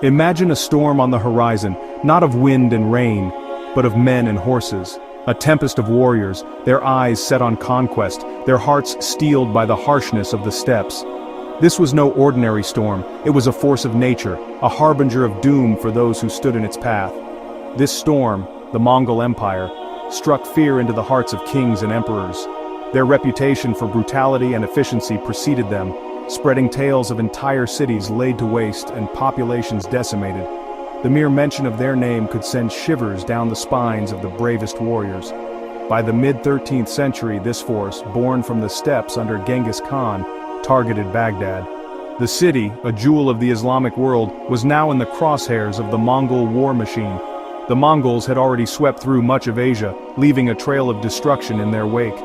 Imagine a storm on the horizon, not of wind and rain, but of men and horses. A tempest of warriors, their eyes set on conquest, their hearts steeled by the harshness of the steppes. This was no ordinary storm, it was a force of nature, a harbinger of doom for those who stood in its path. This storm, the Mongol Empire, struck fear into the hearts of kings and emperors. Their reputation for brutality and efficiency preceded them, spreading tales of entire cities laid to waste and populations decimated. The mere mention of their name could send shivers down the spines of the bravest warriors. By the mid-13th century, this force, born from the steppes under Genghis Khan, targeted Baghdad. The city, a jewel of the Islamic world, was now in the crosshairs of the Mongol war machine. The Mongols had already swept through much of Asia, leaving a trail of destruction in their wake.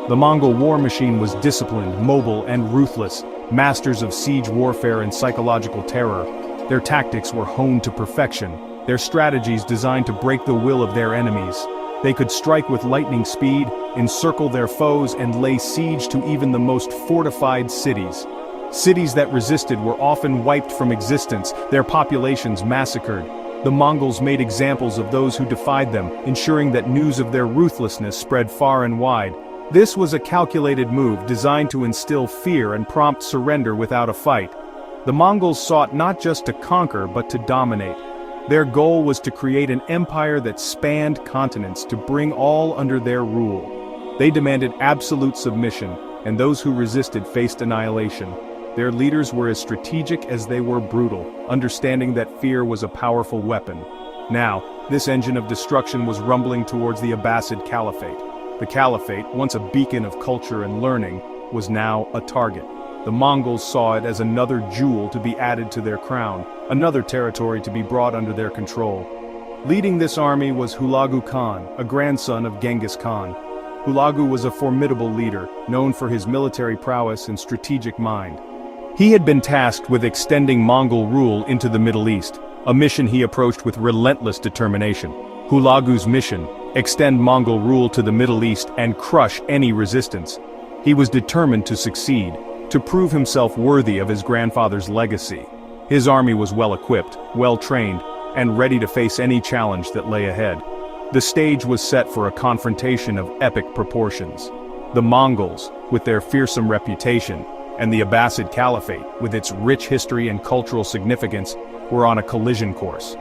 The Mongol war machine was disciplined, mobile, and ruthless, masters of siege warfare and psychological terror. Their tactics were honed to perfection, their strategies designed to break the will of their enemies. They could strike with lightning speed, encircle their foes, and lay siege to even the most fortified cities. Cities that resisted were often wiped from existence, their populations massacred. The Mongols made examples of those who defied them, ensuring that news of their ruthlessness spread far and wide. This was a calculated move designed to instill fear and prompt surrender without a fight. The Mongols sought not just to conquer but to dominate. Their goal was to create an empire that spanned continents to bring all under their rule. They demanded absolute submission, and those who resisted faced annihilation. Their leaders were as strategic as they were brutal, understanding that fear was a powerful weapon. Now, this engine of destruction was rumbling towards the Abbasid Caliphate. The Caliphate, once a beacon of culture and learning, was now a target. The Mongols saw it as another jewel to be added to their crown, another territory to be brought under their control. Leading this army was Hulagu Khan, a grandson of Genghis Khan. Hulagu was a formidable leader, known for his military prowess and strategic mind. He had been tasked with extending Mongol rule into the Middle East, a mission he approached with relentless determination. Hulagu's mission: extend Mongol rule to the Middle East and crush any resistance. He was determined to succeed, to prove himself worthy of his grandfather's legacy. His army was well-equipped, well-trained, and ready to face any challenge that lay ahead. The stage was set for a confrontation of epic proportions. The Mongols, with their fearsome reputation, and the Abbasid Caliphate, with its rich history and cultural significance, were on a collision course.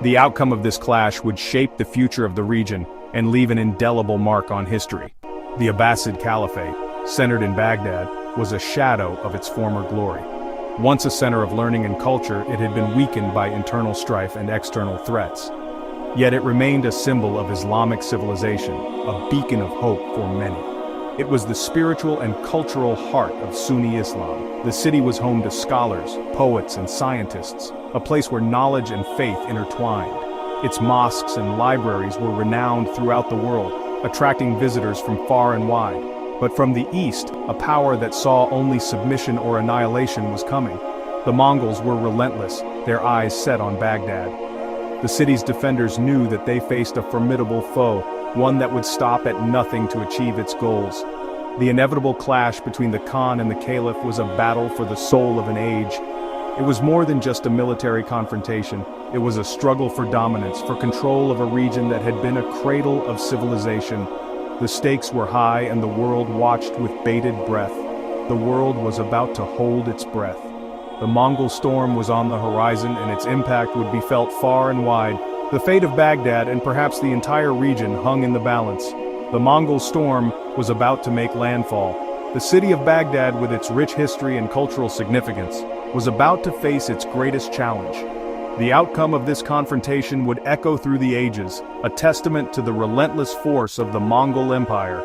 The outcome of this clash would shape the future of the region and leave an indelible mark on history. The Abbasid Caliphate, centered in Baghdad, was a shadow of its former glory. Once a center of learning and culture, it had been weakened by internal strife and external threats. Yet it remained a symbol of Islamic civilization, a beacon of hope for many. It was the spiritual and cultural heart of Sunni Islam. The city was home to scholars, poets, and scientists, a place where knowledge and faith intertwined. Its mosques and libraries were renowned throughout the world, attracting visitors from far and wide. But from the east, a power that saw only submission or annihilation was coming. The Mongols were relentless, their eyes set on Baghdad. The city's defenders knew that they faced a formidable foe, one that would stop at nothing to achieve its goals. The inevitable clash between the Khan and the Caliph was a battle for the soul of an age. It was more than just a military confrontation. It was a struggle for dominance, for control of a region that had been a cradle of civilization. The stakes were high and the world watched with bated breath. The world was about to hold its breath. The Mongol storm was on the horizon and its impact would be felt far and wide. The fate of Baghdad and perhaps the entire region hung in the balance. The Mongol storm was about to make landfall. The city of Baghdad, with its rich history and cultural significance, was about to face its greatest challenge. The outcome of this confrontation would echo through the ages, a testament to the relentless force of the Mongol Empire.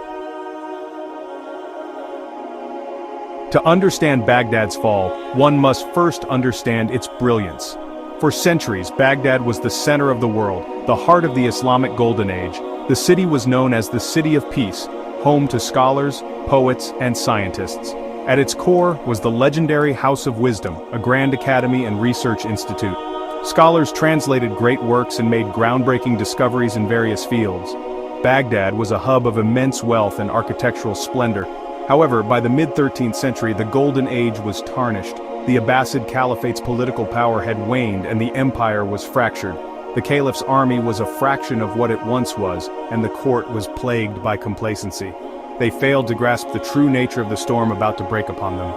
To understand Baghdad's fall, one must first understand its brilliance. For centuries, Baghdad was the center of the world, the heart of the Islamic Golden Age. The city was known as the City of Peace, home to scholars, poets, and scientists. At its core was the legendary House of Wisdom, a grand academy and research institute. Scholars translated great works and made groundbreaking discoveries in various fields. Baghdad was a hub of immense wealth and architectural splendor. However, by the mid-13th century the Golden Age was tarnished. The Abbasid Caliphate's political power had waned and the empire was fractured. The caliph's army was a fraction of what it once was, and the court was plagued by complacency. They failed to grasp the true nature of the storm about to break upon them.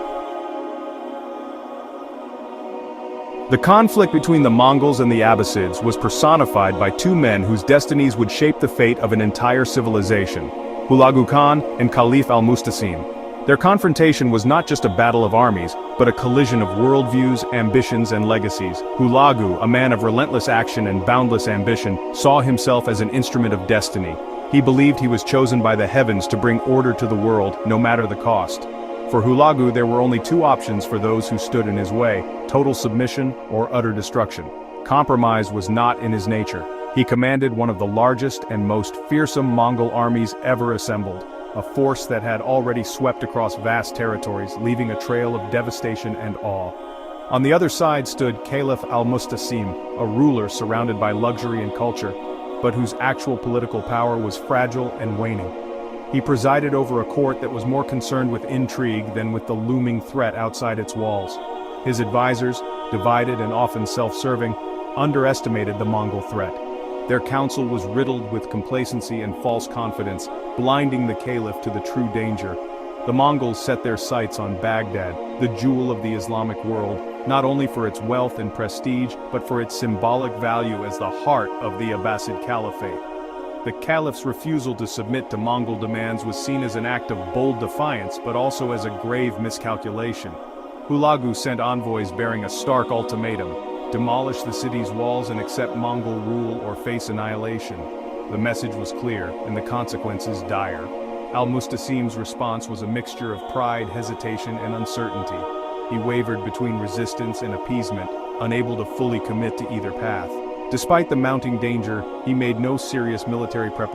The conflict between the Mongols and the Abbasids was personified by two men whose destinies would shape the fate of an entire civilization: Hulagu Khan and Caliph al-Mustasim. Their confrontation was not just a battle of armies, but a collision of worldviews, ambitions, and legacies. Hulagu, a man of relentless action and boundless ambition, saw himself as an instrument of destiny. He believed he was chosen by the heavens to bring order to the world, no matter the cost. For Hulagu there were only two options for those who stood in his way: total submission or utter destruction. Compromise was not in his nature. He commanded one of the largest and most fearsome Mongol armies ever assembled, a force that had already swept across vast territories, leaving a trail of devastation and awe. On the other side stood Caliph al-Mustasim, a ruler surrounded by luxury and culture, but whose actual political power was fragile and waning. He presided over a court that was more concerned with intrigue than with the looming threat outside its walls. His advisors, divided and often self-serving, underestimated the Mongol threat. Their counsel was riddled with complacency and false confidence, blinding the caliph to the true danger. The Mongols set their sights on Baghdad, the jewel of the Islamic world, not only for its wealth and prestige, but for its symbolic value as the heart of the Abbasid Caliphate. The caliph's refusal to submit to Mongol demands was seen as an act of bold defiance, but also as a grave miscalculation. Hulagu sent envoys bearing a stark ultimatum: demolish the city's walls and accept Mongol rule or face annihilation. The message was clear, and the consequences dire. Al-Mustasim's response was a mixture of pride, hesitation, and uncertainty. He wavered between resistance and appeasement, unable to fully commit to either path. Despite the mounting danger, he made no serious military preparation.